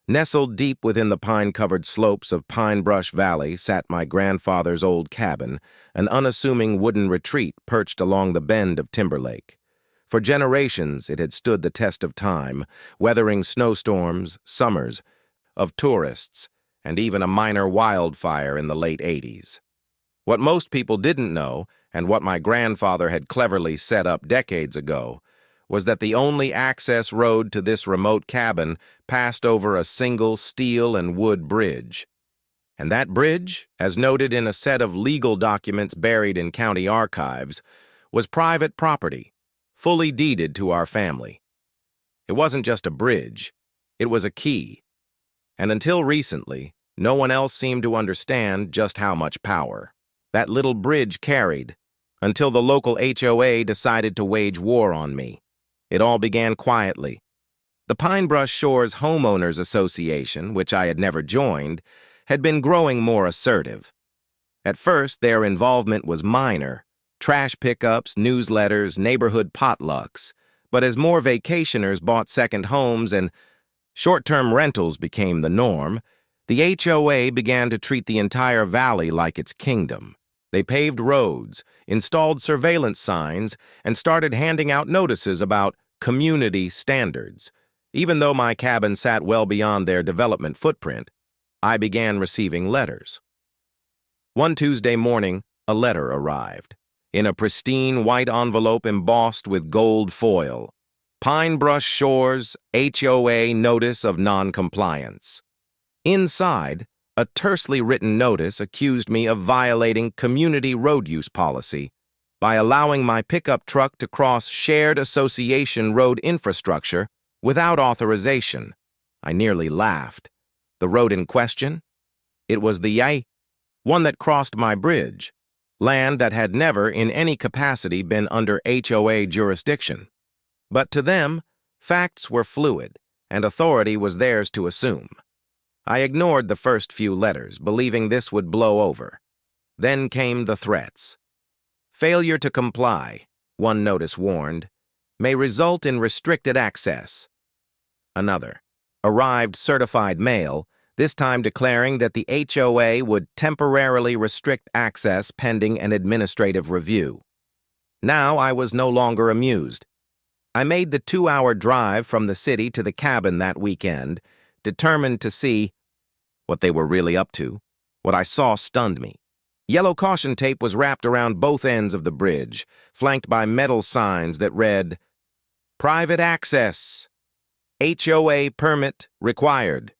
Nestled deep within the pine-covered slopes of Pine Brush Valley sat my grandfather's old cabin, an unassuming wooden retreat perched along the bend of Timberlake. For generations it had stood the test of time, weathering snowstorms, summers, of tourists, and even a minor wildfire in the late '80s. What most people didn't know, and what my grandfather had cleverly set up decades ago, was that the only access road to this remote cabin passed over a single steel and wood bridge. And that bridge, as noted in a set of legal documents buried in county archives, was private property, fully deeded to our family. It wasn't just a bridge, it was a key. And until recently, no one else seemed to understand just how much power that little bridge carried, until the local HOA decided to wage war on me. It all began quietly. The Pine Brush Shores Homeowners Association, which I had never joined, had been growing more assertive. At first, their involvement was minor, trash pickups, newsletters, neighborhood potlucks, but as more vacationers bought second homes and short-term rentals became the norm, the HOA began to treat the entire valley like its kingdom. They paved roads, installed surveillance signs, and started handing out notices about community standards. Even though my cabin sat well beyond their development footprint, I began receiving letters. One Tuesday morning, a letter arrived, in a pristine white envelope embossed with gold foil. Pine Brush Shores HOA Notice of Non-Compliance. Inside, a tersely written notice accused me of violating community road use policy by allowing my pickup truck to cross shared association road infrastructure without authorization. I nearly laughed. The road in question? It was the one that crossed my bridge, land that had never in any capacity been under HOA jurisdiction. But to them, facts were fluid, and authority was theirs to assume. I ignored the first few letters, believing this would blow over. Then came the threats. Failure to comply, one notice warned, may result in restricted access. Another. Arrived certified mail, this time declaring that the HOA would temporarily restrict access pending an administrative review. Now I was no longer amused. I made the 2-hour drive from the city to the cabin that weekend, determined to see what they were really up to. What I saw stunned me. Yellow caution tape was wrapped around both ends of the bridge, flanked by metal signs that read, "Private access. HOA permit required."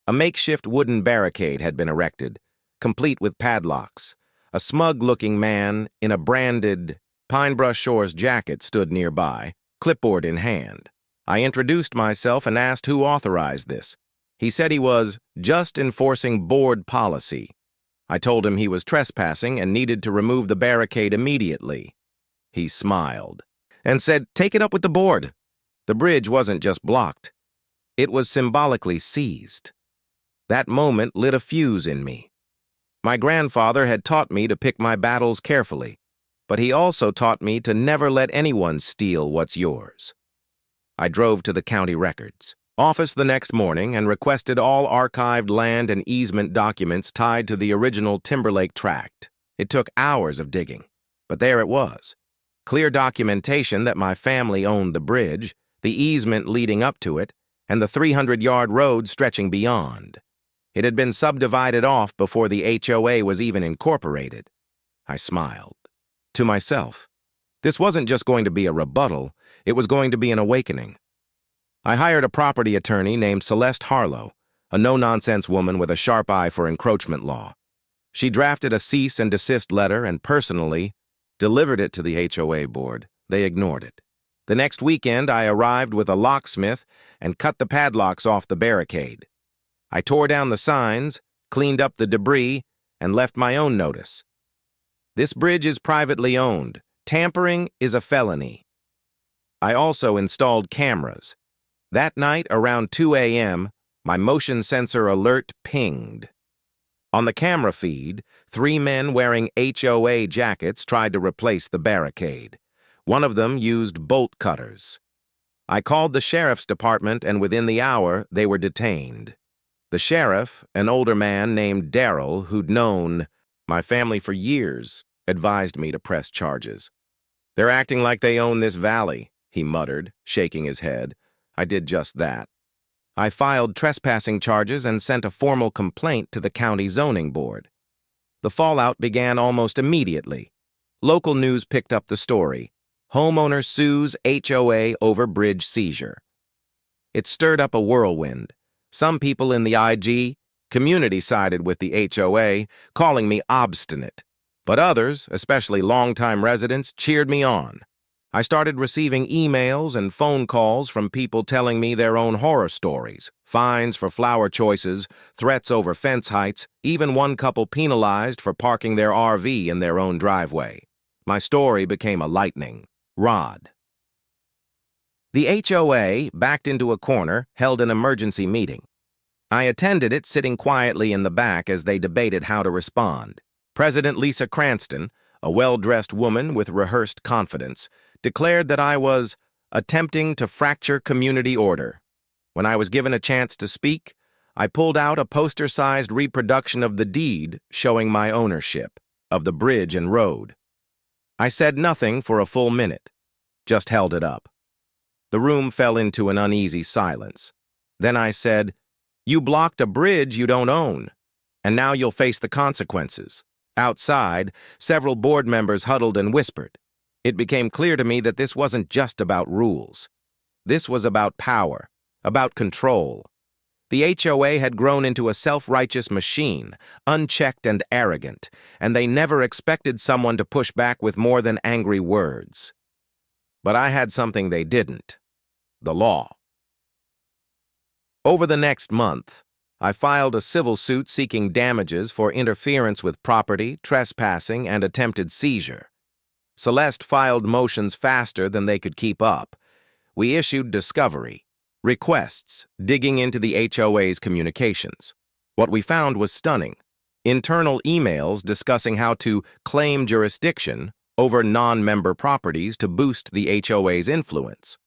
A makeshift wooden barricade had been erected, complete with padlocks. A smug-looking man in a branded Pine Brush Shores jacket stood nearby, clipboard in hand. I introduced myself and asked who authorized this. He said he was just enforcing board policy. I told him he was trespassing and needed to remove the barricade immediately. He smiled and said, "Take it up with the board." The bridge wasn't just blocked. It was symbolically seized. That moment lit a fuse in me. My grandfather had taught me to pick my battles carefully, but he also taught me to never let anyone steal what's yours. I drove to the county records office the next morning and requested all archived land and easement documents tied to the original Timberlake tract. It took hours of digging, but there it was. Clear documentation that my family owned the bridge, the easement leading up to it, and the 300-yard road stretching beyond. It had been subdivided off before the HOA was even incorporated. I smiled. To myself. This wasn't just going to be a rebuttal, it was going to be an awakening. I hired a property attorney named Celeste Harlow, a no-nonsense woman with a sharp eye for encroachment law. She drafted a cease and desist letter and personally delivered it to the HOA board. They ignored it. The next weekend, I arrived with a locksmith and cut the padlocks off the barricade. I tore down the signs, cleaned up the debris, and left my own notice. This bridge is privately owned. Tampering is a felony. I also installed cameras. That night, around 2 a.m., my motion sensor alert pinged. On the camera feed, 3 men wearing HOA jackets tried to replace the barricade. One of them used bolt cutters. I called the sheriff's department, and within the hour, they were detained. The sheriff, an older man named Darrell, who'd known my family for years, advised me to press charges. "They're acting like they own this valley," he muttered, shaking his head. I did just that. I filed trespassing charges and sent a formal complaint to the county zoning board. The fallout began almost immediately. Local news picked up the story. Homeowner sues HOA over bridge seizure. It stirred up a whirlwind. Some people in the IG community sided with the HOA, calling me obstinate. But others, especially longtime residents, cheered me on. I started receiving emails and phone calls from people telling me their own horror stories, fines for flower choices, threats over fence heights, even one couple penalized for parking their RV in their own driveway. My story became a lightning rod. The HOA, backed into a corner, held an emergency meeting. I attended it sitting quietly in the back as they debated how to respond. President Lisa Cranston, a well-dressed woman with rehearsed confidence, declared that I was attempting to fracture community order. When I was given a chance to speak, I pulled out a poster-sized reproduction of the deed showing my ownership of the bridge and road. I said nothing for a full minute, just held it up. The room fell into an uneasy silence. Then I said, "You blocked a bridge you don't own, and now you'll face the consequences." Outside, several board members huddled and whispered. It became clear to me that this wasn't just about rules. This was about power, about control. The HOA had grown into a self-righteous machine, unchecked and arrogant, and they never expected someone to push back with more than angry words. But I had something they didn't: the law. Over the next month, I filed a civil suit seeking damages for interference with property, trespassing, and attempted seizure. Celeste filed motions faster than they could keep up. We issued discovery, requests, digging into the HOA's communications. What we found was stunning. Internal emails discussing how to claim jurisdiction over non-member properties to boost the HOA's influence.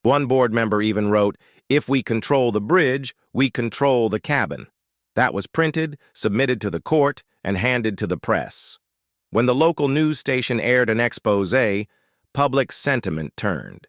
One board member even wrote, "If we control the bridge, we control the cabin." That was printed, submitted to the court, and handed to the press. When the local news station aired an expose, public sentiment turned.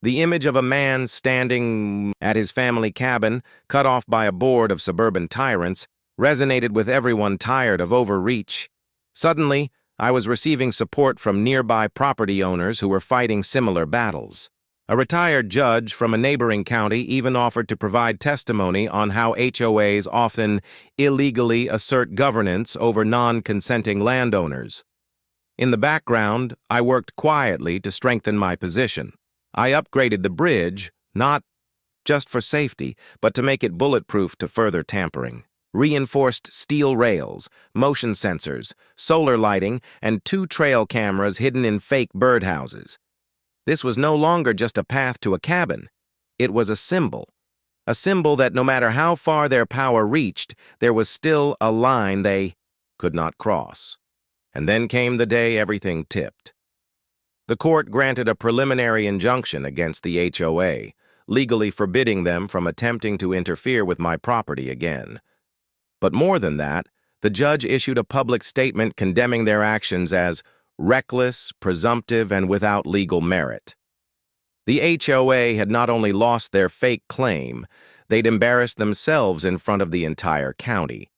The image of a man standing at his family cabin, cut off by a board of suburban tyrants, resonated with everyone tired of overreach. Suddenly, I was receiving support from nearby property owners who were fighting similar battles. A retired judge from a neighboring county even offered to provide testimony on how HOAs often illegally assert governance over non-consenting landowners. In the background, I worked quietly to strengthen my position. I upgraded the bridge, not just for safety, but to make it bulletproof to further tampering. Reinforced steel rails, motion sensors, solar lighting, and 2 trail cameras hidden in fake birdhouses. This was no longer just a path to a cabin. It was a symbol that no matter how far their power reached, there was still a line they could not cross. And then came the day everything tipped. The court granted a preliminary injunction against the HOA, legally forbidding them from attempting to interfere with my property again. But more than that, the judge issued a public statement condemning their actions as reckless, presumptive, and without legal merit. The HOA had not only lost their fake claim, they'd embarrassed themselves in front of the entire county.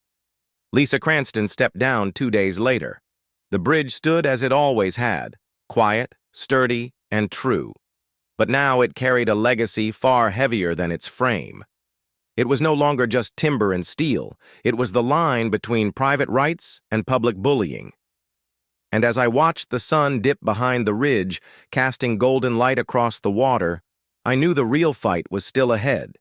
Lisa Cranston stepped down 2 days later. The bridge stood as it always had, quiet, sturdy, and true. But now it carried a legacy far heavier than its frame. It was no longer just timber and steel. It was the line between private rights and public bullying. And as I watched the sun dip behind the ridge, casting golden light across the water, I knew the real fight was still ahead.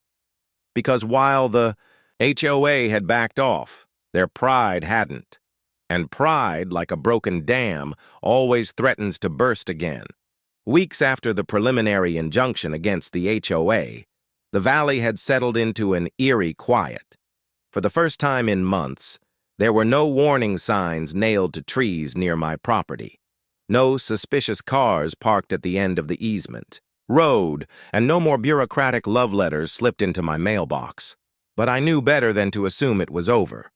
Because while the HOA had backed off, their pride hadn't. And pride, like a broken dam, always threatens to burst again. Weeks after the preliminary injunction against the HOA, the valley had settled into an eerie quiet. For the first time in months, there were no warning signs nailed to trees near my property. No suspicious cars parked at the end of the easement. road, and no more bureaucratic love letters slipped into my mailbox. But I knew better than to assume it was over.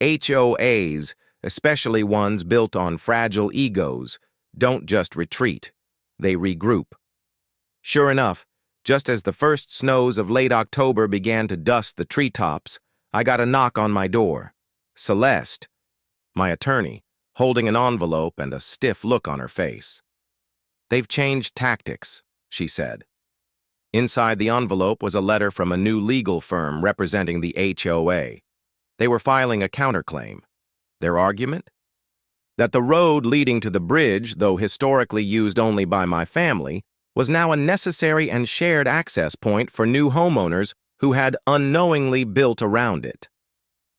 HOAs, especially ones built on fragile egos, don't just retreat. They regroup. Sure enough, just as the first snows of late October began to dust the treetops, I got a knock on my door. Celeste, my attorney, holding an envelope and a stiff look on her face. "They've changed tactics," she said. Inside the envelope was a letter from a new legal firm representing the HOA. They were filing a counterclaim. Their argument? That the road leading to the bridge, though historically used only by my family, was now a necessary and shared access point for new homeowners who had unknowingly built around it.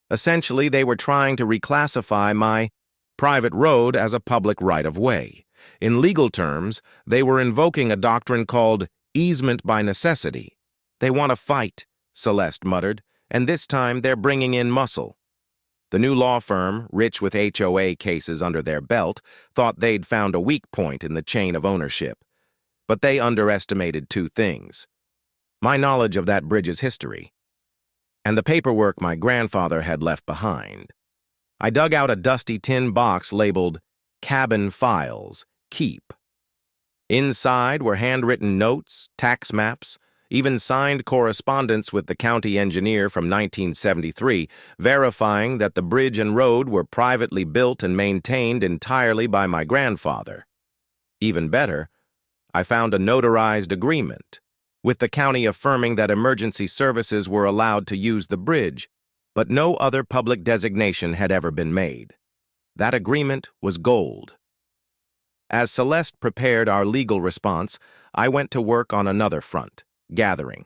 Essentially, they were trying to reclassify my private road as a public right-of-way. In legal terms, they were invoking a doctrine called easement by necessity. "They want to fight," Celeste muttered, "and this time they're bringing in muscle." The new law firm, rich with HOA cases under their belt, thought they'd found a weak point in the chain of ownership. But they underestimated two things: my knowledge of that bridge's history, and the paperwork my grandfather had left behind. I dug out a dusty tin box labeled Cabin Files, Keep. Inside were handwritten notes, tax maps, even signed correspondence with the county engineer from 1973, verifying that the bridge and road were privately built and maintained entirely by my grandfather. Even better, I found a notarized agreement, with the county affirming that emergency services were allowed to use the bridge, but no other public designation had ever been made. That agreement was gold. As Celeste prepared our legal response, I went to work on another front, gathering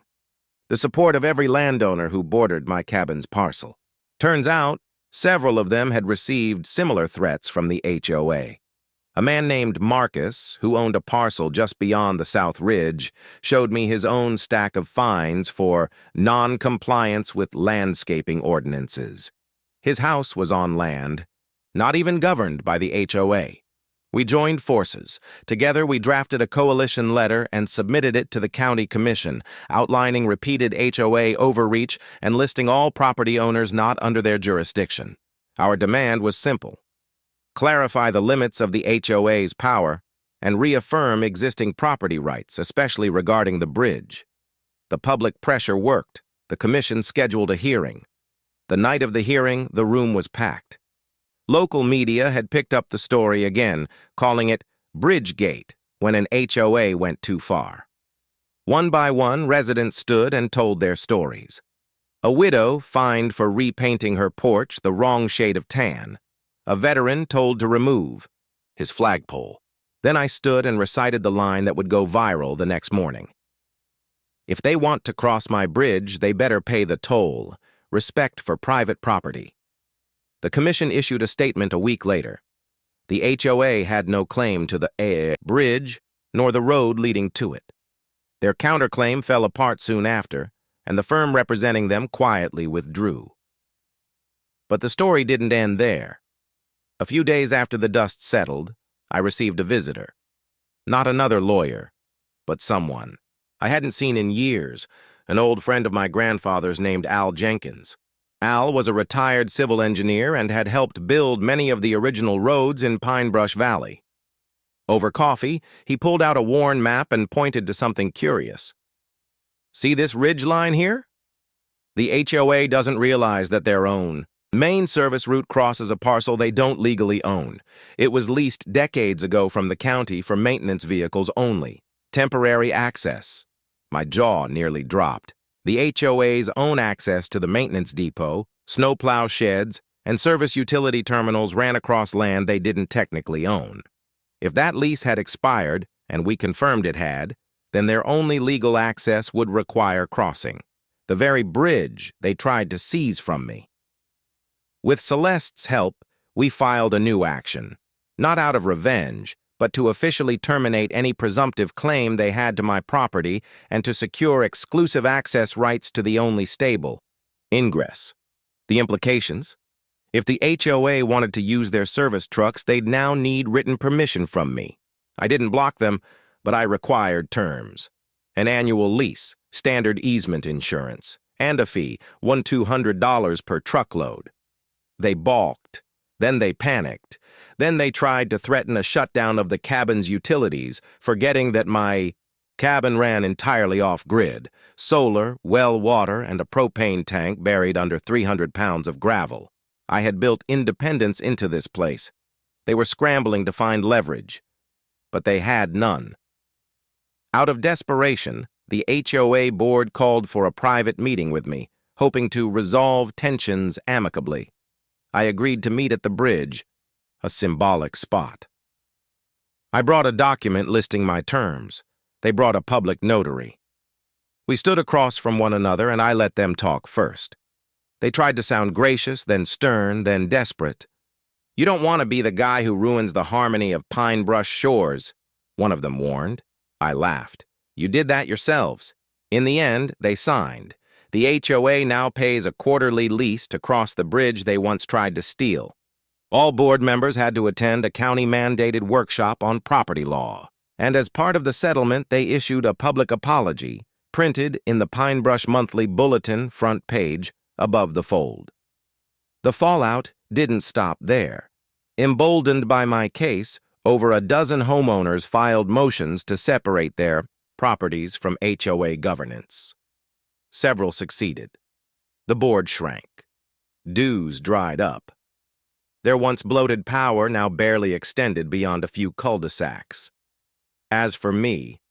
the support of every landowner who bordered my cabin's parcel. Turns out, several of them had received similar threats from the HOA. A man named Marcus, who owned a parcel just beyond the South Ridge, showed me his own stack of fines for non-compliance with landscaping ordinances. His house was on land, not even governed by the HOA. We joined forces. Together, we drafted a coalition letter and submitted it to the county commission, outlining repeated HOA overreach and listing all property owners not under their jurisdiction. Our demand was simple: clarify the limits of the HOA's power and reaffirm existing property rights, especially regarding the bridge. The public pressure worked. The commission scheduled a hearing. The night of the hearing, the room was packed. Local media had picked up the story again, calling it Bridgegate when an HOA went too far. One by one, residents stood and told their stories. A widow fined for repainting her porch the wrong shade of tan. A veteran told to remove his flagpole. Then I stood and recited the line that would go viral the next morning. "If they want to cross my bridge, they better pay the toll. Respect for private property." The commission issued a statement a week later. The HOA had no claim to the bridge, nor the road leading to it. Their counterclaim fell apart soon after, and the firm representing them quietly withdrew. But the story didn't end there. A few days after the dust settled, I received a visitor. Not another lawyer, but someone I hadn't seen in years, an old friend of my grandfather's named Al Jenkins. Al was a retired civil engineer and had helped build many of the original roads in Pine Brush Valley. Over coffee, he pulled out a worn map and pointed to something curious. "See this ridge line here? The HOA doesn't realize that their own main service route crosses a parcel they don't legally own. It was leased decades ago from the county for maintenance vehicles only. Temporary access." My jaw nearly dropped. The HOA's own access to the maintenance depot, snowplow sheds, and service utility terminals ran across land they didn't technically own. If that lease had expired, and we confirmed it had, then their only legal access would require crossing the very bridge they tried to seize from me. With Celeste's help, we filed a new action, not out of revenge, but to officially terminate any presumptive claim they had to my property and to secure exclusive access rights to the only stable, ingress. The implications? If the HOA wanted to use their service trucks, they'd now need written permission from me. I didn't block them, but I required terms. an annual lease, standard easement insurance, and a fee, $200 per truckload. They balked. Then they panicked. Then they tried to threaten a shutdown of the cabin's utilities, forgetting that my cabin ran entirely off-grid, solar, well water, and a propane tank buried under 300 pounds of gravel. I had built independence into this place. They were scrambling to find leverage, but they had none. Out of desperation, the HOA board called for a private meeting with me, hoping to resolve tensions amicably. I agreed to meet at the bridge, a symbolic spot. I brought a document listing my terms. They brought a public notary. We stood across from one another, and I let them talk first. They tried to sound gracious, then stern, then desperate. "You don't want to be the guy who ruins the harmony of Pine Brush Shores," one of them warned. I laughed. "You did that yourselves." In the end, they signed. The HOA now pays a quarterly lease to cross the bridge they once tried to steal. All board members had to attend a county-mandated workshop on property law. And as part of the settlement, they issued a public apology, printed in the Pine Brush Monthly Bulletin front page above the fold. The fallout didn't stop there. Emboldened by my case, over a dozen homeowners filed motions to separate their properties from HOA governance. Several succeeded. The board shrank. Dues dried up. Their once bloated power now barely extended beyond a few cul-de-sacs. As for me,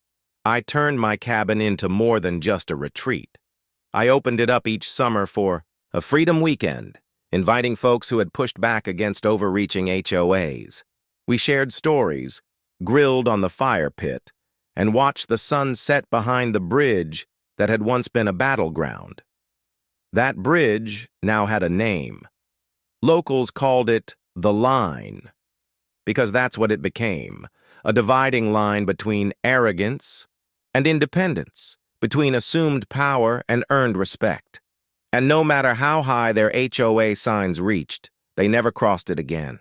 I turned my cabin into more than just a retreat. I opened it up each summer for a freedom weekend, inviting folks who had pushed back against overreaching HOAs. We shared stories, grilled on the fire pit, and watched the sun set behind the bridge that had once been a battleground. That bridge now had a name. Locals called it the Line, because that's what it became, a dividing line between arrogance and independence, between assumed power and earned respect. And no matter how high their HOA signs reached, they never crossed it again.